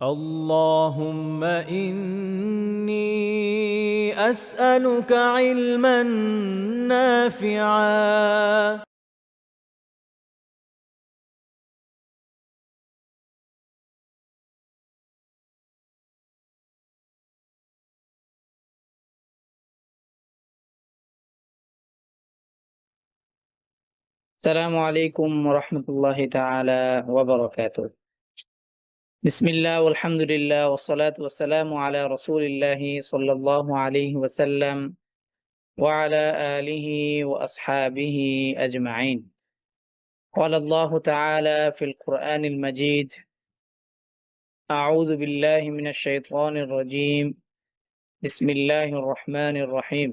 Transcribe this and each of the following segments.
اللهم إني أسألك علما نافعا. السلام عليكم ورحمة الله تعالى وبركاته. بسم الله والحمد لله والصلاة والسلام على رسول الله صلى الله عليه وسلم وعلى آله وأصحابه أجمعين. قال الله تعالى في القرآن المجيد: أعوذ بالله من الشيطان الرجيم. بسم الله الرحمن الرحيم.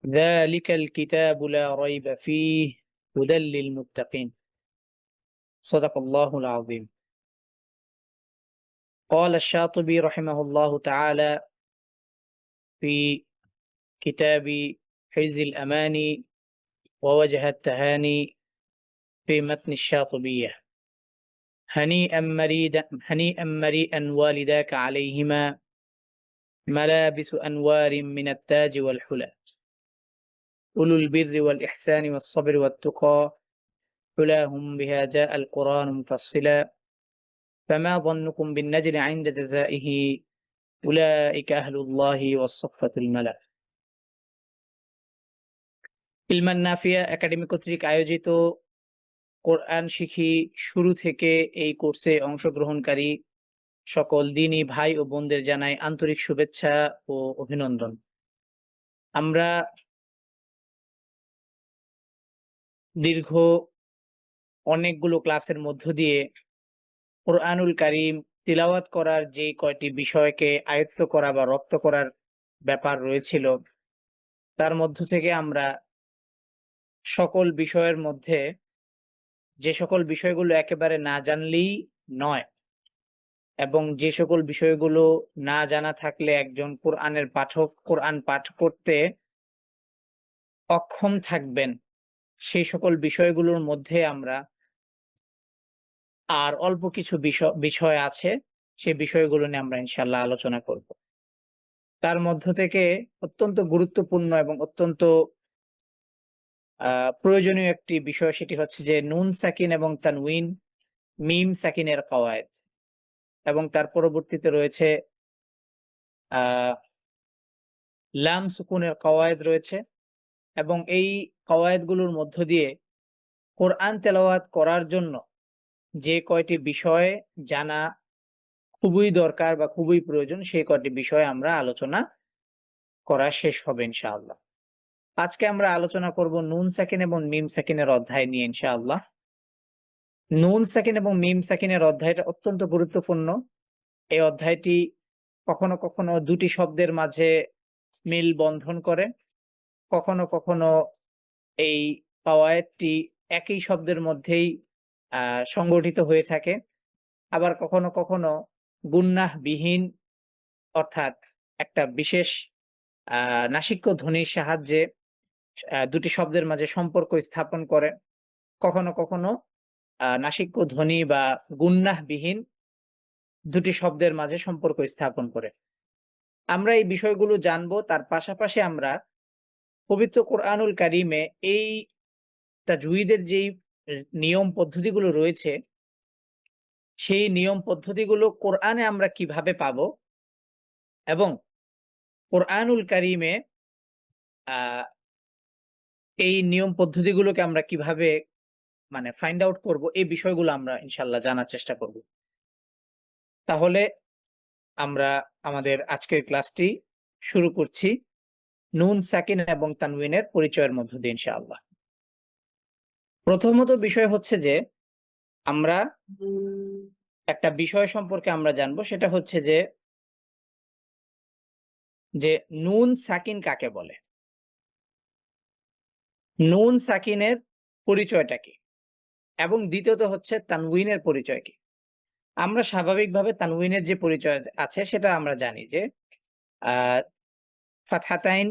ذلك الكتاب لا ريب فيه هدى للمتقين. صدق الله العظيم. قال الشاطبي رحمه الله تعالى في كتاب حرز الأماني ووجه التهاني في متن الشاطبية: هنيئا مريئا والداك عليهما ملابس أنوار من التاج والحلى، أولو البر والإحسان والصبر والتقى، حلاهم بها جاء القرآن مفصلا، فما ظنكم بالنجل عند جزائه أولئك أهل الله والصفة الملأ। ইলমান Nafia academy কর্তৃক আয়োজিত কোরআন শিখি শুরু থেকে এই কোর্সে অংশগ্রহণকারী সকল দ্বীনী ভাই ও বোনদের জানাই আন্তরিক শুভেচ্ছা ও অভিনন্দন। আমরা দীর্ঘ অনেকগুলো ক্লাসের মধ্য দিয়ে কোরআনুল কারীম তিলাওয়াত করার যে কয়টি বিষয়কে আয়ত্ত করা বা রপ্ত করার ব্যাপার রয়েছিল, তার মধ্য থেকে আমরা সকল বিষয়ের মধ্যে যে সকল বিষয়গুলো একেবারে না জানলেই নয় এবং যে সকল বিষয়গুলো না জানা থাকলে একজন কোরআনের পাঠক কোরআন পাঠ করতে অক্ষম থাকবেন, সেই সকল বিষয়গুলোর মধ্যে আমরা আর অল্প কিছু বিষয় আছে, সেই বিষয়গুলো নিয়ে আমরা ইনশাআল্লাহ আলোচনা করব। তার মধ্য থেকে অত্যন্ত গুরুত্বপূর্ণ এবং অত্যন্ত প্রয়োজনীয় একটি বিষয়, সেটি হচ্ছে যে নুন সাকিন এবং তানউইন, মিম সাকিনের কওয়ায়েদ, এবং তার পরবর্তীতে রয়েছে লাম সুকুনের কওয়ায়েদ রয়েছে। এবং এই কওয়ায়েদগুলোর মধ্য দিয়ে কোরআন তেলাওয়াত করার জন্য যে কয়টি বিষয় জানা খুবই দরকার বা খুবই প্রয়োজন, সেই কয়টি বিষয় আমরা আলোচনা করা শেষ হবে ইনশাআল্লাহ। আজকে আমরা আলোচনা করব নুন সাকিন এবং মিম সাকিনের অধ্যায় নিয়ে ইনশাআল্লাহ। নুন সাকিন এবং মিম সাকিনের অধ্যায়টা অত্যন্ত গুরুত্বপূর্ণ। এই অধ্যায়টি কখনো কখনো দুটি শব্দের মাঝে মিল বন্ধন করে, কখনো কখনো এই কওয়ায়েদটি একই শব্দের মধ্যেই সংগঠিত হয়ে থাকে, আবার কখনো কখনো গুন্নাহবিহীন অর্থাৎ একটা বিশেষ নাসিক্য ধ্বনির সাহায্যে দুটি শব্দের মাঝে সম্পর্ক স্থাপন করে, কখনো কখনো নাসিক্য ধ্বনি বা গুন্নাহবিহীন দুটি শব্দের মাঝে সম্পর্ক স্থাপন করে। আমরা এই বিষয়গুলো জানবো। তার পাশাপাশি আমরা পবিত্র কোরআনুল কারীমে এই তাজউইদের যেই নিয়ম পদ্ধতিগুলো রয়েছে, সেই নিয়ম পদ্ধতিগুলো কোরআনে আমরা কিভাবে পাবো এবং কোরআনুল কারীমে এই নিয়ম পদ্ধতিগুলোকে আমরা কিভাবে ফাইন্ড আউট করব, এই বিষয়গুলো আমরা ইনশাআল্লাহ জানার চেষ্টা করব। তাহলে আমরা আমাদের আজকের ক্লাসটি শুরু করছি নুন সাকিন এবং তানউইনের পরিচয়ের মধ্য দিয়ে ইনশাআল্লাহ। প্রথমত বিষয় হচ্ছে যে আমরা একটা বিষয় সম্পর্কে আমরা জানবো, সেটা হচ্ছে যে নুন সাকিন কাকে বলে, নুন সাকিনের পরিচয়টা কি, এবং দ্বিতীয়ত হচ্ছে তানউইনের পরিচয় কি। আমরা স্বাভাবিকভাবে তানউইনের যে পরিচয় আছে সেটা আমরা জানি যে ফাতহাতাইন,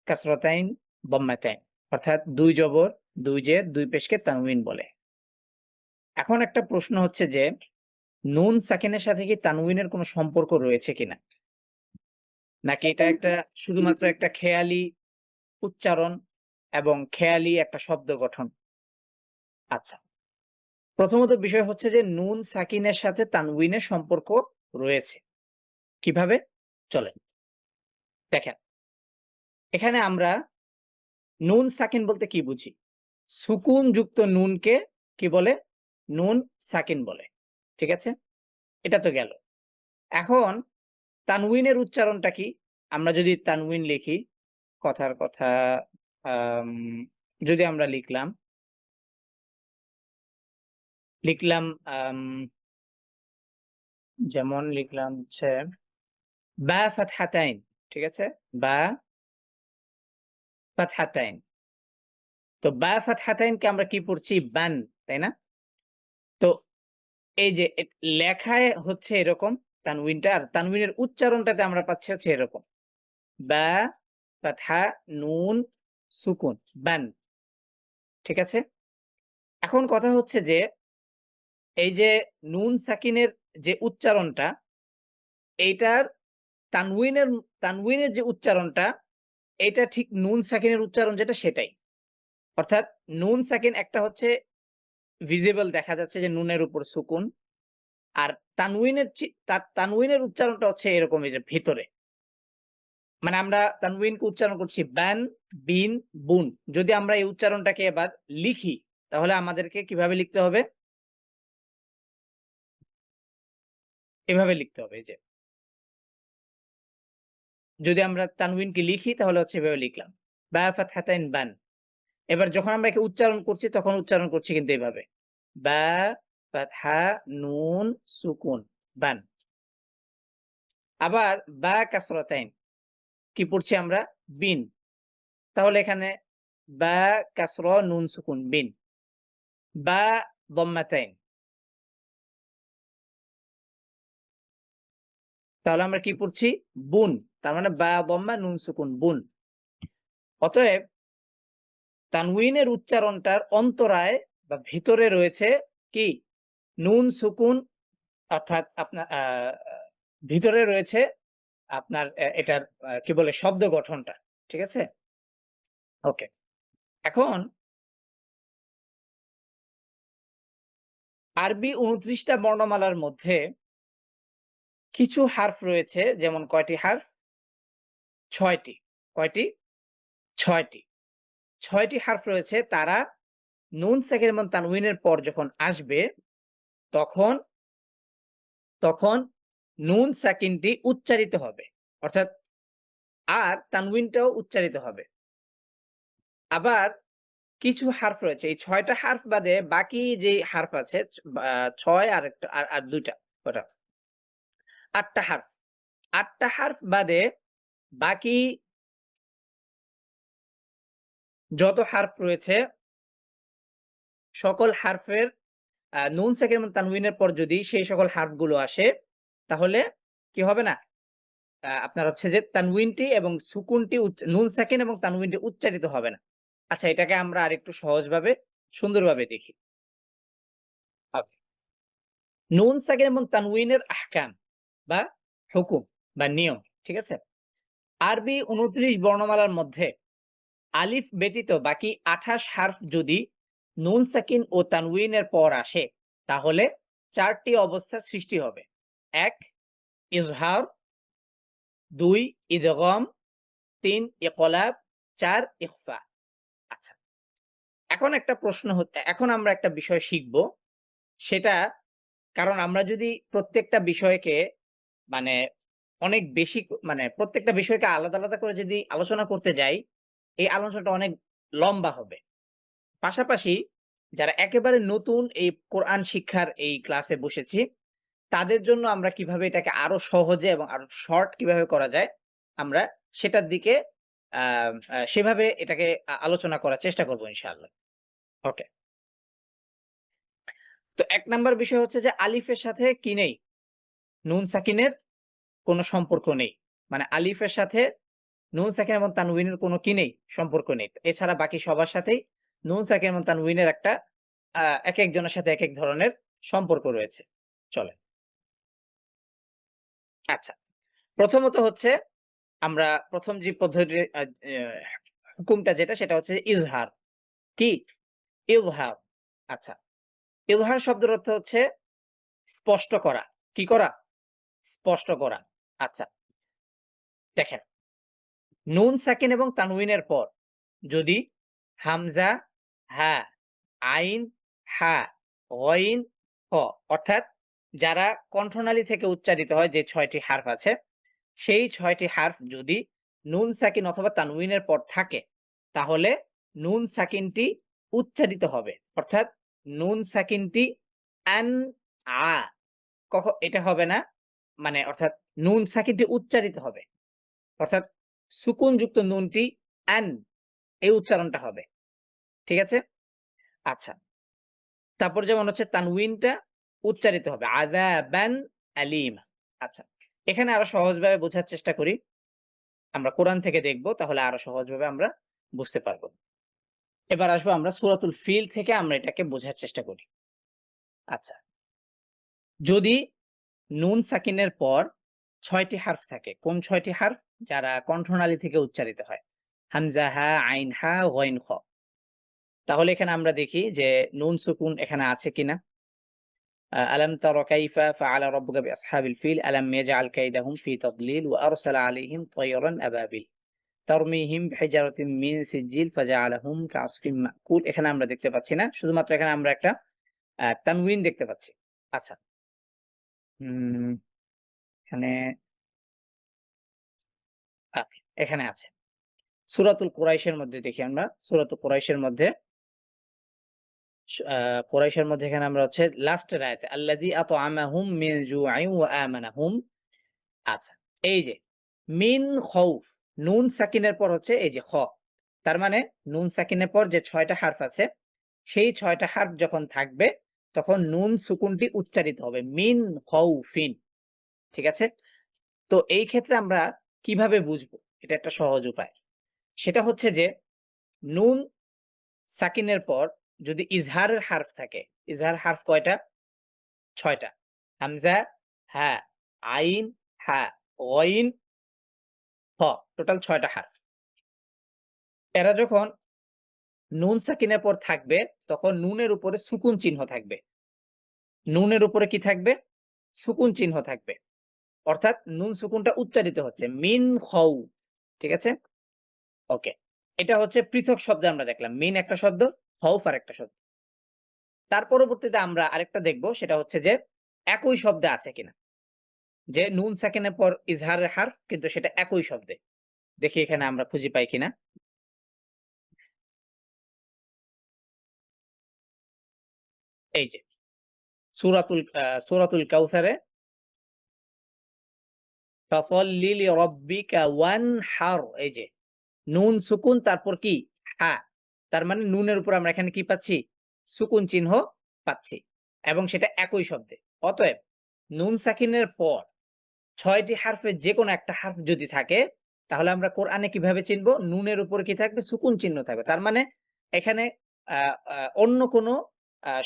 কাসরাতাইন, দম্মাতাইন, অর্থাৎ দুই জবর, দুই জের, দুই পেশকে তানউইন বলে। এখন একটা প্রশ্ন হচ্ছে যে নুন সাকিনের সাথে কি তানউইনের কোনো সম্পর্ক রয়েছে কিনা, নাকি এটা একটা শুধুমাত্র একটা খেয়ালি উচ্চারণ এবং খেয়ালি একটা শব্দ গঠন। আচ্ছা, প্রথমত বিষয় হচ্ছে যে নুন সাকিনের সাথে তানউইনের সম্পর্ক রয়েছে। কিভাবে? চলেন দেখেন, এখানে আমরা নুন সাকিন বলতে কি বুঝি? সুকুন যুক্ত নুনকে কি বলে? নুন সাকিন বলে। ঠিক আছে, এটা তো গেল। এখন তানউইনের উচ্চারণটা কি? আমরা যদি তানউইন লিখি, কথার কথা আম যদি আমরা লিখলাম আম যেমন লিখলাম হচ্ছে বা ফাতহাতাইন, ঠিক আছে? বা ফাতহাতাইন। তো বা ফাতহাতাইনকে আমরা কি পড়ছি? বান, তাই না? তো এই যে লেখায় হচ্ছে এরকম তানউইনটা, আর তানউইনের উচ্চারণটাতে আমরা পাচ্ছি হচ্ছে এরকম। বা ফাতহা নুন সুকুন, বান। ঠিক আছে? এখন কথা হচ্ছে যে এই যে নুন সাকিনের যে উচ্চারণটা, এইটার তানউইনের তানউইনের যে উচ্চারণটা, এটা ঠিক নুন সাকিনের উচ্চারণ যেটা সেটাই। অর্থাৎ নুন সাকিন একটা হচ্ছে ভিজিবল, দেখা যাচ্ছে যে নুনের উপর সুকুন, আর তানউইনের উচ্চারণটা হচ্ছে এরকম, এই যে ভিতরে। মানে আমরা তানউইনকে উচ্চারণ করছি বান, বিন, বুন। যদি আমরা এই উচ্চারণটাকে এবার লিখি, তাহলে আমাদেরকে কিভাবে লিখতে হবে? এভাবে লিখতে হবে, এই যে যদি আমরা তানউইনকে লিখি তাহলে হচ্ছে এভাবে লিখলাম, বা ফাতহাতাইন বান। এবার যখন আমরা একে উচ্চারণ করছি তখন উচ্চারণ করছি কিন্তু এভাবে, বা ফাতহা নুন সুকুন, বান। আবার বা কাসরাতাইন কি পড়ছি আমরা? বিন। তাহলে এখানে বা কাসরা নুন সুকুন, বিন। বা দম্মাতাইন, তাহলে আমরা কি পড়ছি? বুন। তার মানে বা দম্মা নুন সুকুন, বুন। অতএব তানউইনের উচ্চারণটার অন্তরায় বা ভিতরে রয়েছে কি? নুন সুকুন, অর্থাৎ আপনার ভিতরে রয়েছে আপনার এটার কি বলে শব্দ গঠনটা। ঠিক আছে? ওকে। এখন আরবি ২৯ টা বর্ণমালার মধ্যে কিছু হারফ রয়েছে, যেমন কয়টি হারফ? ৬ টি। কয়টি? ৬ টি। ৬ টি হারফ রয়েছে, তারা নুন সাকিন এবং তানউইনের পর যখন আসবে তখন তখন নুন সাকিনটি উচ্চারিত হবে। অর্থাৎ আর তানউইনটাও উচ্চারিত হবে। আবার কিছু হারফ রয়েছে, এই ৬ টা হারফ বাদে বাকি যে হারফ আছে ৬ আর একটা আর ২ টা, কটা? ৮ টা হারফ। ৮ টা হারফ বাদে বাকি যত হারফ রয়েছে সকল হারফের নুন সাকিন এবং তানউইনের পর যদি সেই সকল হারফগুলো আসে, তাহলে কি হবে না? আপনার হচ্ছে যে তানউইনটি এবং সুকুনটি নুন সাকিন এবং তানউইনটি উচ্চারিত হবে না। আচ্ছা, এটাকে আমরা আরেকটু সহজভাবে সুন্দরভাবে দেখি। ওকে। নুন সাকিন এবং তানউইনের আহকাম বা হুকুম বা নিয়ম, ঠিক আছে? আরবি ২৯ বর্ণমালার মধ্যে আলিফ ব্যতীত বাকি ২৮ হারফ যদি নুন সাকিন ও তানউইনের পর আসে, তাহলে ৪ টি অবস্থার সৃষ্টি হবে। ১ ইজহার, ২ ইদগম, ৩ ইকলাব, ৪ ইখফা। আচ্ছা, এখন আমরা একটা বিষয় শিখব, সেটা কারণ আমরা যদি প্রত্যেকটা বিষয়কে মানে অনেক বেশি মানে প্রত্যেকটা বিষয়কে আলাদা, আলাদা করে যদি আলোচনা করতে যাই, এই আলোচনাটা অনেক লম্বা হবে। পাশাপাশি যারা একেবারে নতুন এই কোরআন শিক্ষার এই ক্লাসে বসেছি, তাদের জন্য আমরা কিভাবে এটাকে আরো সহজে এবং আরো শর্ট কিভাবে করা যায়, আমরা সেটার দিকে আ আ সেভাবে এটাকে আলোচনা করার চেষ্টা করব ইনশাআল্লাহ। ওকে। তো ১ নাম্বার বিষয় হচ্ছে যে আলিফের সাথে কি নেই? নুন সাকিনের কোনো সম্পর্ক নেই। মানে আলিফের সাথে নুন সাকিন এবং তানউইনের কোনো কি নেই? সম্পর্ক নেই। এছাড়া বাকি সবার সাথেই নুন সাকিন এবং তানউইনের একটা একেকজনের সাথে একেক ধরনের সম্পর্ক রয়েছে। চলেন। আচ্ছা। প্রথমত হচ্ছে আমরা ১ম যে পদ্ধতির হুকুমটা যেটা সেটা হচ্ছে ইজহার। কি? ইজহার। আচ্ছা। ইজহার শব্দের অর্থ হচ্ছে স্পষ্ট করা। কি করা? স্পষ্ট করা। আচ্ছা। দেখেন, নুন সাকিন এবং তানউইনের পর যদি হামজা, হা, আইন, হা, গইন, হ অর্থাৎ যারা কণ্ঠনালী থেকে উচ্চারিত হয় যে ৬ টি হারফ আছে, সেই ৬ টি হারফ যদি নুন সাকিন অথবা তানউইনের পর থাকে, তাহলে নুন সাকিনটি উচ্চারিত হবে। অর্থাৎ নুন সাকিনটি আন, আ এটা হবে না। মানে অর্থাৎ নুন সাকিনটি উচ্চারিত হবে। অর্থাৎ সুকুনযুক্ত নুনটি আন এই উচ্চারণটা হবে। ঠিক আছে? আচ্ছা। তারপর যেমন হচ্ছে তানউইনটা উচ্চারিত হবে আযাবান আলীমা। আচ্ছা। এখানে আরো সহজভাবে বোঝার চেষ্টা করি। আমরা কোরআন থেকে দেখব, তাহলে আরো সহজভাবে আমরা বুঝতে পারব। এবার আসবো আমরা সূরাতুল ফিল থেকে আমরা এটাকে বোঝার চেষ্টা করি। আচ্ছা। যদি নুন সাকিনের পর ৬ টি হারফ থাকে, কোন ৬ টি হারফ? যারা কণ্ঠনালী থেকে উচ্চারিত হয়। হামজা, হা, আইন, হা, গইন, খ। তাহলে এখানে আমরা দেখি যে নুন সুকুন এখানে আছে কিনা। আলাম তারা কাইফা ফাআলা রাব্বুকা বিআসহাবিল ফিল আলাম ইয়াজআল কাইদাহুম ফি তাদলিল ওয়া আরসালা আলাইহিম তায়রান আবাবিল তারমিহিম বিহিজারাতিন মিন সিজিল ফাজআলাহুম কাআসফিন মাকুল। এখানে আমরা দেখতে পাচ্ছি না। শুধুমাত্র এখানে আমরা একটা তানউইন দেখতে পাচ্ছি। আচ্ছা। হুম, এখানে এখানে আছে। সূরাতুল কুরাইশের মধ্যে দেখি আমরা। সূরাতুল কুরাইশের মধ্যে কুরাইশের মধ্যে এখানে আমরা হচ্ছে লাস্টের আয়াতে আল্লাযী আত'আমাহুম মিন জু'ইন ওয়া আমানাহুম। আচ্ছা, এই যে মিন খাউফ, নুন সাকিনের পর হচ্ছে এই যে খ। তার মানে নুন সাকিনের পর যে ৬ টা হারফ আছে, সেই ৬ টা হারফ যখন থাকবে তখন নুন সুকুনটি উচ্চারিত হবে মিন খাউফিন। ঠিক আছে? তো এই ক্ষেত্রে আমরা কিভাবে বুঝবো? এটা একটা সহজ উপায়। সেটা হচ্ছে যে নুন সাকিনের পর যদি ইজহারের হারফ থাকে, ইজহার হারফ কয়টা? ৬ টা। হামজা, হা, আইন, হা, গইন, হ। টোটাল ৬ টা হারফ। এরা যখন নুন সাকিনের পর থাকবে, তখন নুনের উপরে সুকুন চিহ্ন থাকবে। নুনের উপরে কি থাকবে? সুকুন চিহ্ন থাকবে। অর্থাৎ নুন সুকুনটা উচ্চারিত হচ্ছে মিন খউ। ঠিক আছে? ওকে। এটা হচ্ছে পৃথক শব্দ আমরা দেখলাম। মিন একটা শব্দ, খউফ আরেকটা শব্দ। তার পরবর্তীতে আমরা আরেকটা দেখব, সেটা হচ্ছে যে একই শব্দে আছে কিনা। যে নুন সাকিনের পর ইজহারের হারফ কিন্তু সেটা একই শব্দে। দেখি এখানে আমরা খুঁজে পাই কিনা। এই যে সূরাতুল কাউসারে ফাসাল্লি লিরাব্বিকা ওয়ানহার, এই যে নুন সুকুন তারপর কি? হা। তার মানে নুনের উপর আমরা এখানে কি পাচ্ছি? সুকুন চিহ্ন পাচ্ছি এবং সেটা একই শব্দে। অতএব নুন সাকিনের পর ৬ টি হারফের যেকোনো একটা হারফ যদি থাকে, তাহলে আমরা কোরআনে কিভাবে চিনব? নুনের উপর কি থাকবে? সুকুন চিহ্ন থাকবে। তার মানে এখানে আ আ অন্য কোনো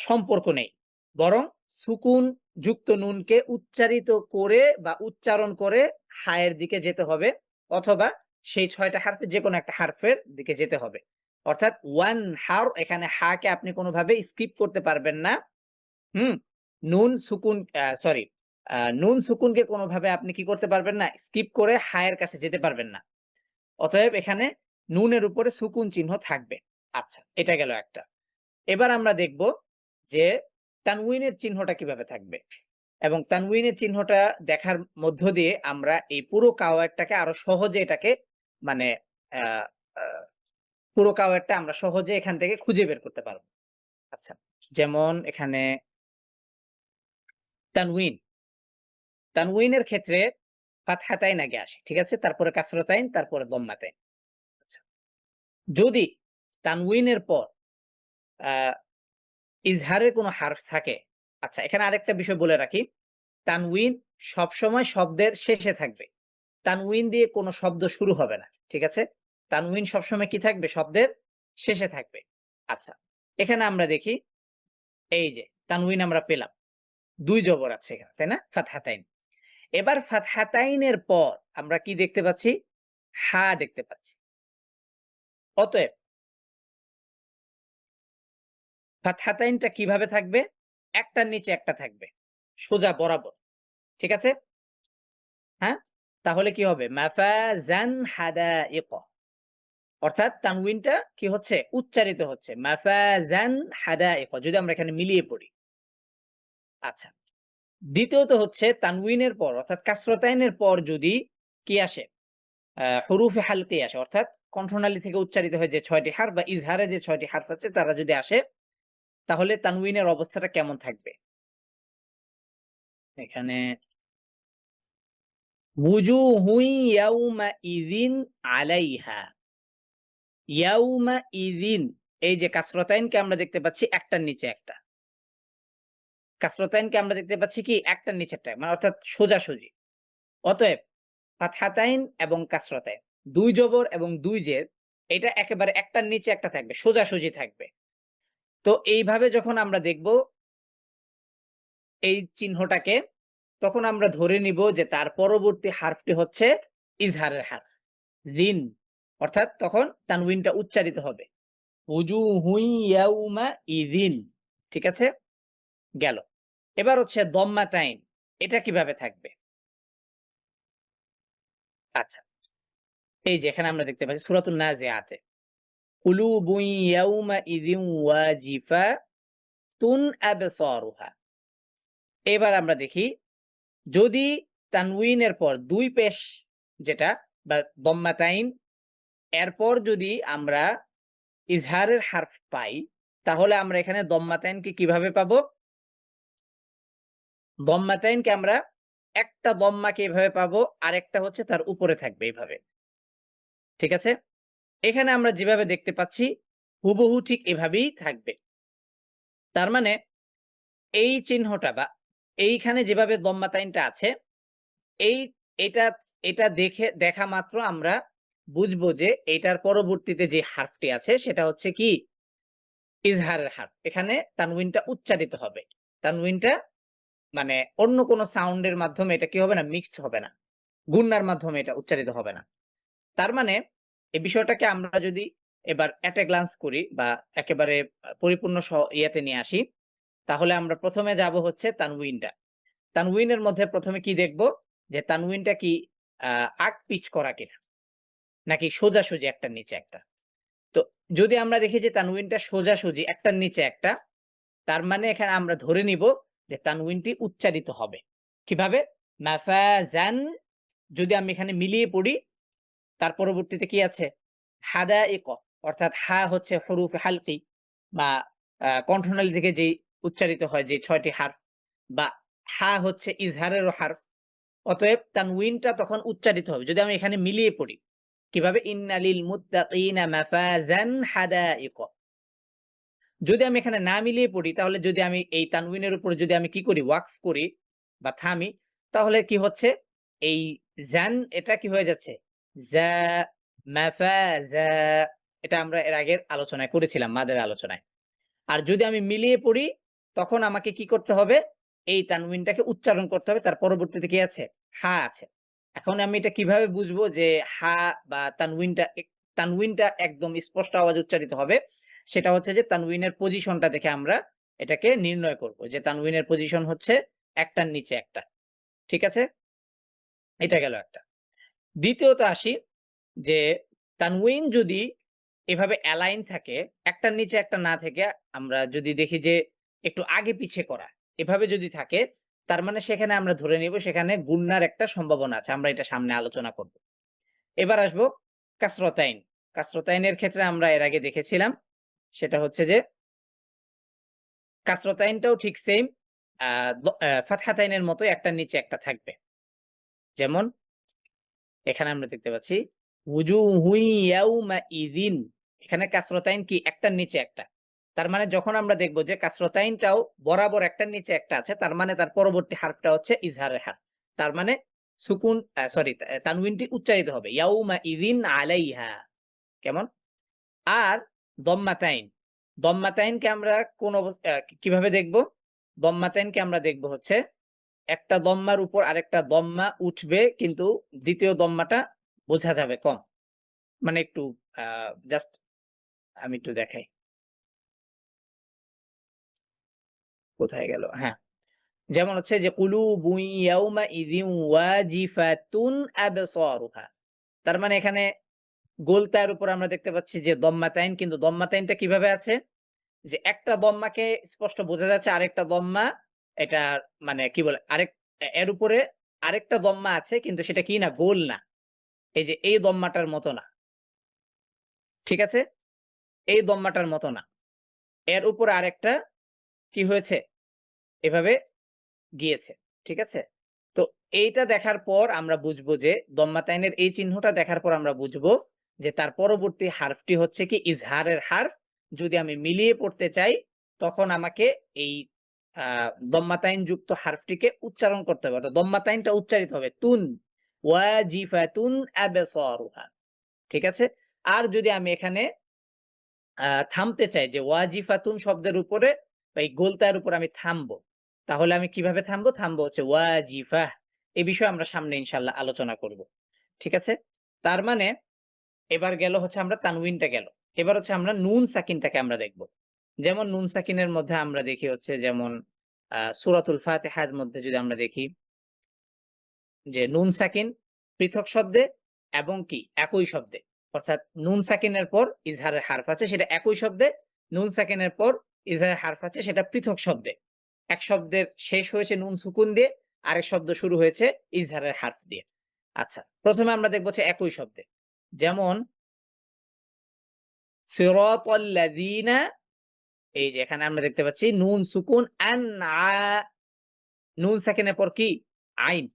সম্পর্ক নেই। বরং সুকুন যুক্ত নুনকে উচ্চারিত করে বা উচ্চারণ করে হায়ের দিকে যেতে হবে, অথবা সেই ৬ টা হারফের যেকোনো একটা হারফের দিকে যেতে হবে। অর্থাৎ ওয়ান হার, এখানে হা কে আপনি কোনোভাবে স্কিপ করতে পারবেন না। হুম? নুন সুকুন সরি নুন সুকুনকে কোনোভাবে আপনি কি করতে পারবেন না? স্কিপ করে হায়ের কাছে যেতে পারবেন না। অতএব এখানে নুনের উপরে সুকুন চিহ্ন থাকবে। আচ্ছা, এটা গেল একটা। এবার আমরা দেখব যে তানউইনের চিহ্নটা কিভাবে থাকবে এবং তানউইনের চিহ্নটা দেখার মধ্য দিয়ে আমরা এই পুরো কাওয়ায়দটাকে আরো সহজে এটাকে মানে আ আ পুরো কাওয়ায়দটা আমরা সহজে এখান থেকে খুঁজে বের করতে পারব। আচ্ছা, যেমন এখানে তানউইন, তানউইনের ক্ষেত্রে ফাতহাতাইন আগে আসে। ঠিক আছে? তারপরে কাসরাতাইন, তারপরে দম্মাতাইন। আচ্ছা। যদি তানউইনের পর আ ইজহারের কোনো হারফ থাকে, আচ্ছা এখানে আরেকটা বিষয় বলে রাখি। তানউইন সবসময় শব্দের শেষে থাকবে। তানউইন দিয়ে কোনো শব্দ শুরু হবে না। ঠিক আছে? তানউইন সবসময় কি থাকবে? শব্দের শেষে থাকবে। আচ্ছা। এখানে আমরা দেখি এই যে তানউইন আমরা পেলাম। ২ জবর আছে এখানে, তাই না? ফাতহাতাইন। এবার ফাতহাতাইনের পর আমরা কি দেখতে পাচ্ছি? হা দেখতে পাচ্ছি। অতএব ফাতহাতাইনটা কিভাবে থাকবে? একটার নিচে একটা থাকবে। সোজা বরাবর। ঠিক আছে? হ্যাঁ? তাহলে কি হবে? মাফাজান হাদাইক। অর্থাৎ তানউইনটা কি হচ্ছে? উচ্চারিত হচ্ছে। মাফাজান হাদাইক যদি আমরা এখানে মিলিয়ে পড়ি। আচ্ছা। দ্বিতীয়ত হচ্ছে তানউইনের পর অর্থাৎ কাসরাতাইনের পর যদি কি আসে? হুরুফে হালকি আসে অর্থাৎ কণ্ঠনালী থেকে উচ্চারিত হয় যে ৬ টি হারফ বা ইজহারে যে ৬ টি হারফ আছে তারা যদি আসে তাহলে তানউইনের অবস্থাটা কেমন থাকবে? এখানে ওজুহুন ইয়াউমাইযিন আলাইহা। ইয়াউমাইযিন এই যে কাসরাতাইনকে আমরা দেখতে পাচ্ছি একটার নিচে একটা। কাসরাতাইনকে আমরা দেখতে পাচ্ছি কি একটার নিচে একটা মানে অর্থাৎ সোজাসুজি। অতএব ফাতহাতাইন এবং কাসরাতাইন ২ জবর এবং ২ জের এটা একেবারে একটার নিচে একটা থাকবে, সোজাসুজি থাকবে। তো এইভাবে যখন আমরা দেখব এই চিহ্নটাকে তখন আমরা ধরে নিব যে তার পরবর্তী হারফটি হচ্ছে ইজহারের হারফ। যিন অর্থাৎ তখন তানউইনটা উচ্চারিত হবে। উজুহুন ইয়াউমাইযিন। ঠিক আছে? গেল। এবার হচ্ছে দম্মাতাইন। এটা কিভাবে থাকবে? আচ্ছা। এই যে এখানে আমরা দেখতে পাচ্ছি সূরাতুন নাজিআতে। কুলুবুন ইয়াউমাইযিন ওয়াজিফাতুন আবসারুহা। এবার আমরা দেখি যদি তানউইনের পর ২ পেশ যেটা বা দম্মাতাইন এরপর যদি আমরা ইজহারের হারফ পাই তাহলে আমরা এখানে দম্মাতাইনকে কিভাবে পাবো? দম্মাতাইনকে আমরা একটা দম্মাকে এভাবে পাবো আরেকটা হচ্ছে তার উপরে থাকবে এইভাবে। ঠিক আছে? এখানে আমরা যেভাবে দেখতে পাচ্ছি হুবহু ঠিক এভাবেই থাকবে। তার মানে এই চিহ্নটা বা এইখানে যেভাবে দম্মাতাইনটা আছে এই এটা এটা দেখা মাত্র আমরা বুঝবো যে এটার পরবর্তীতে যে হারফটি আছে সেটা হচ্ছে কি ইজহারের হারফ। এখানে তানউইনটা উচ্চারিত হবে। তানউইনটা মানে অন্য কোনো সাউন্ডের মাধ্যমে এটা কি হবে না? মিক্সড হবে না। গুন্নার মাধ্যমে এটা উচ্চারিত হবে না। তার মানে এই বিষয়টাকে আমরা যদি এবার এট এ গ্লান্স করি বা একেবারে পরিপূর্ণ ইয়াতে নিয়ে আসি, তাহলে আমরা ১ম এ যাব হচ্ছে তানউইনটা। তানউইনের মধ্যে ১ম এ কি দেখব? যে তানউইনটা কি আ আগ-পিচ করা কিনা? নাকি সোজাসুজি একটার নিচে একটা? তো যদি আমরা দেখি যে তানউইনটা সোজাসুজি একটার নিচে একটা, তার মানে এখানে আমরা ধরে নিব যে তানউইনটি উচ্চারিত হবে। কিভাবে? মাফাজান যদি আমি এখানে মিলিয়ে পড়ি তার পরবর্তীতে কি আছে? হাদাইক অর্থাৎ হা হচ্ছে হুরুফে হালকি বা কণ্ঠনালী থেকে যেই উচ্চারিত হয় যে ৬ টি হারফ বা হা হচ্ছে ইজহারেরও হারফ। অতএব তানউইনটা তখন উচ্চারিত হবে। যদি আমি এখানে মিলিয়ে পড়ি। কিভাবে? ইন্নালিল মুত্তাকিনা মাফাজান হাদাইক। যদি আমি এখানে না মিলিয়ে পড়ি তাহলে যদি আমি এই তানউইনের উপরে যদি আমি কি করি? ওয়াকফ করি বা থামি তাহলে কি হচ্ছে? এই জান এটা কি হয়ে যাচ্ছে? জা মাফাজা এটা আমরা এর আগের আলোচনায় করেছিলাম মাদের আলোচনায়। আর যদি আমি মিলিয়ে পড়ি তখন আমাকে কি করতে হবে? এই তানউইনটাকে উচ্চারণ করতে হবে। তার পরবর্তীতে কি আছে? হা আছে। এখন আমি এটা কিভাবে বুঝবো যে হা বা তানউইনটা একদম স্পষ্ট আওয়াজে উচ্চারিত হবে? সেটা হচ্ছে যে তানউইনের পজিশনটা দেখে আমরা এটাকে নির্ণয় করব। যে তানউইনের পজিশন হচ্ছে একটার নিচে একটা। ঠিক আছে? এটা গেল একটা। দ্বিতীয়ত আসি যে তানউইন যদি এভাবে অ্যালাইন থাকে, একটার নিচে একটা না থেকে আমরা যদি দেখি যে একটু আগে পিছে করা, এভাবে যদি থাকে তার মানে সেখানে আমরা ধরে নিব সেখানে গুণনার একটা সম্ভাবনা আছে। আমরা এটা সামনে আলোচনা করব। এবার আসবো কাসরতাইন। কাসরতাইনের ক্ষেত্রে আমরা এর আগে দেখেছিলাম সেটা হচ্ছে যে কাসরতাইনটাও ঠিক সেইম আ দ ফাতহাতাইনের মতোই একটার নিচে একটা থাকবে। যেমন এখানে আমরা দেখতে পাচ্ছি উজুহুন ইয়াউমাইযিন এখানে কাসরতাইন কি একটার নিচে একটা। তার মানে যখন আমরা দেখব যে কাসরতাইনটাও বরাবর একটার নিচে একটা আছে তার মানে তার পরবর্তী হারফটা হচ্ছে ইজহারের হারফ। তার মানে সুকুন সরি তানউইনটি উচ্চারিত হবে ইয়াউমাইযিন আলাইহা। কেমন? আর দম্মাতাইন দম্মাতাইনকে আমরা কিভাবে দেখব? দম্মাতাইনকে আমরা দেখব হচ্ছে একটা দম্মার উপর আরেকটা দম্মা উঠবে, কিন্তু দ্বিতীয় দম্মাটা বোঝা যাবে কম। মানে একটু জাস্ট আমি একটু দেখাই। কোথায় গেল? হ্যাঁ, যেমন হচ্ছে যে কুলুবুন ইয়াউমাইযিন ওয়াজিফাতুন আবসারুহা। তার মানে এখানে গোলতার উপর আমরা দেখতে পাচ্ছি যে দম্মাতাইন, কিন্তু দম্মাতাইনটা কিভাবে আছে? যে একটা দম্মাকে স্পষ্ট বোঝা যাচ্ছে, আরেকটা দম্মা এটা মানে কি বলে এর উপরে আরেকটা দম্মা আছে, কিন্তু সেটা কি না? গোল না। এই যে এই দম্মাটার মতো না। ঠিক আছে? এই দম্মাটার মতো না। এর উপরে আরেকটা কি হয়েছে? এভাবে গিয়েছে। ঠিক আছে? তো এইটা দেখার পর আমরা বুঝবো যে দম্মাতাইনের এই চিহ্নটা দেখার পর আমরা বুঝবো যে তার পরবর্তী হারফটি হচ্ছে কি ইজহারের হারফ। যদি আমি মিলিয়ে পড়তে চাই তখন আমাকে এই দম্মাতাইন যুক্ত হারফটিকে উচ্চারণ করতে হবে। অর্থাৎ দম্মাতাইনটা উচ্চারিত হবে তুন ওয়াজিফাতুন আবসারুহা। ঠিক আছে? আর যদি আমি এখানে থামতে চাই যে ওয়াজিফাতুন শব্দের উপরে বা এই গোলতার উপর আমি থামবো, তাহলে আমি কিভাবে থামবো? থামবো হচ্ছে ওয়াজিফাহ। এই বিষয়ে আমরা সামনে ইনশাআল্লাহ আলোচনা করব। ঠিক আছে? তার মানে এবার গেল হচ্ছে আমরা তানউইনটা গেল। এবার হচ্ছে আমরা নুন সাকিনটাকে আমরা দেখব। যেমন নুন সাকিনের মধ্যে আমরা দেখি হচ্ছে যেমন সূরাতুল ফাতিহার মধ্যে যদি আমরা দেখি যে নুন সাকিন পৃথক শব্দে এবং কি একই শব্দে, অর্থাৎ নুন সাকিনের পর ইজহারের হারফ আছে সেটা একই শব্দে, নুন সাকিনের পর ইজহারের হারফ আছে সেটা পৃথক শব্দে। এক শব্দের শেষ হয়েছে নুন সুকুন দিয়ে, আরেক শব্দ শুরু হয়েছে ইজহারের হারফ দিয়ে। আচ্ছা, প্রথমে আমরা দেখব হচ্ছে একই শব্দে। যেমন সিরাতাল্লাযীনা, এই যে এখানে আমরা দেখতে পাচ্ছি নুন সুকুন নুন সাকিনের পর কি? আইন।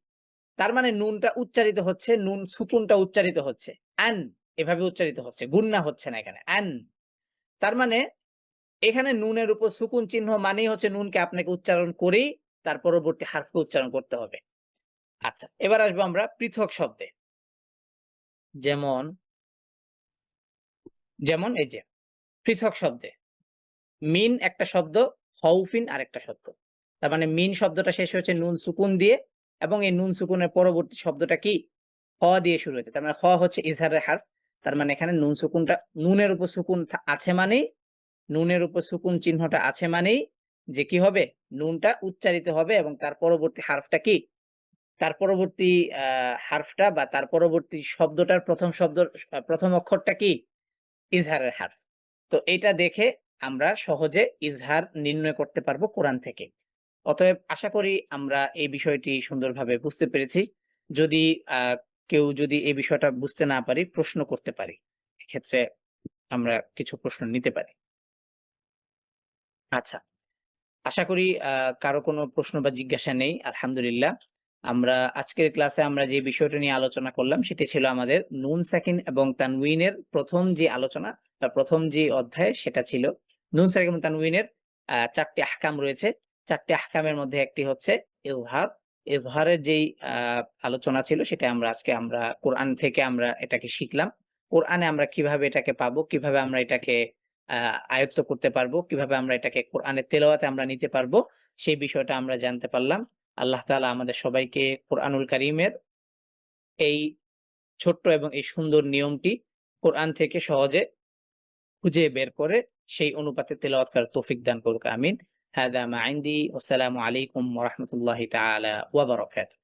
তার মানে নুনটা উচ্চারিত হচ্ছে, নুন সুকুনটা উচ্চারিত হচ্ছে আন, এভাবে উচ্চারিত হচ্ছে, গুন্না হচ্ছে না এখানে আন। তার মানে এখানে নুনের উপর সুকুন চিহ্ন মানেই হচ্ছে নুনকে আপনাকে উচ্চারণ করেই তার পরবর্তী হারফকে উচ্চারণ করতে হবে। আচ্ছা, এবার আসবো আমরা পৃথক শব্দে। যেমন যেমন এই যে পৃথক শব্দে মিন একটা শব্দ, হউফিন আরেকটা শব্দ। তার মানে মিন শব্দটা শেষ হচ্ছে নুন সুকুন দিয়ে এবং এই নুন সুকুনের পরবর্তী শব্দটা কি? খ দিয়ে শুরু হয়েছে। তার মানে খ হচ্ছে ইজহারের হারফ। তার মানে এখানে নুন সুকুনটা নুনের উপর সুকুন আছে মানেই, নুনের উপর সুকুন চিহ্নটা আছে মানেই যে কি হবে? নুনটা উচ্চারিত হবে এবং তার পরবর্তী হারফটা কি? তার পরবর্তী হারফটা বা তার পরবর্তী শব্দটার প্রথম অক্ষরটা কি? ইজহারের হারফ। তো এটা দেখে আমরা সহজে ইজহার নির্ণয় করতে পারবো কোরআন থেকে। অতএব আশা করি আমরা এই বিষয়টি সুন্দরভাবে বুঝতে পেরেছি। যদি কেউ যদি এই বিষয়টা বুঝতে না পারি প্রশ্ন করতে পারি। এক্ষেত্রে আমরা কিছু প্রশ্ন নিতে পারি। আচ্ছা, আশা করি কারো কোনো প্রশ্ন বা জিজ্ঞাসা নেই। আলহামদুলিল্লাহ। আমরা আজকের ক্লাসে আমরা যে বিষয়টা নিয়ে আলোচনা করলাম সেটি ছিল আমাদের নুন সাকিন এবং তানউইনের প্রথম যে আলোচনা বা প্রথম যে অধ্যায় সেটা ছিল নুন সাকিন এবং তানউইনের ৪ টি আহকাম রয়েছে। ৪ টি আহকামের মধ্যে একটি হচ্ছে ইজহার। ইজহারের যেই আলোচনা ছিল সেটা আজকে আমরা কোরআন থেকে আমরা এটাকে শিখলাম। কোরআনে আমরা কিভাবে এটাকে পাবো, কিভাবে আমরা এটাকে আয়ত্ত করতে পারবো, কিভাবে আমরা এটাকে কোরআনের তেলাওয়াতে আমরা নিতে পারবো, সেই বিষয়টা আমরা জানতে পারলাম। আল্লাহ তাআলা আমাদের সবাইকে কোরআনুল কারীমের এই ছোট্ট এবং এই সুন্দর নিয়মটি কোরআন থেকে সহজে খুঁজে বের করে সেই অনুপাতে তেলাওয়াত করার তৌফিক দান করুক। আমিন। হাদা মা ইনদি। ওয়াসসালামু আলাইকুম ওয়া রাহমাতুল্লাহি তাআলা ওয়া বারাকাতুহু।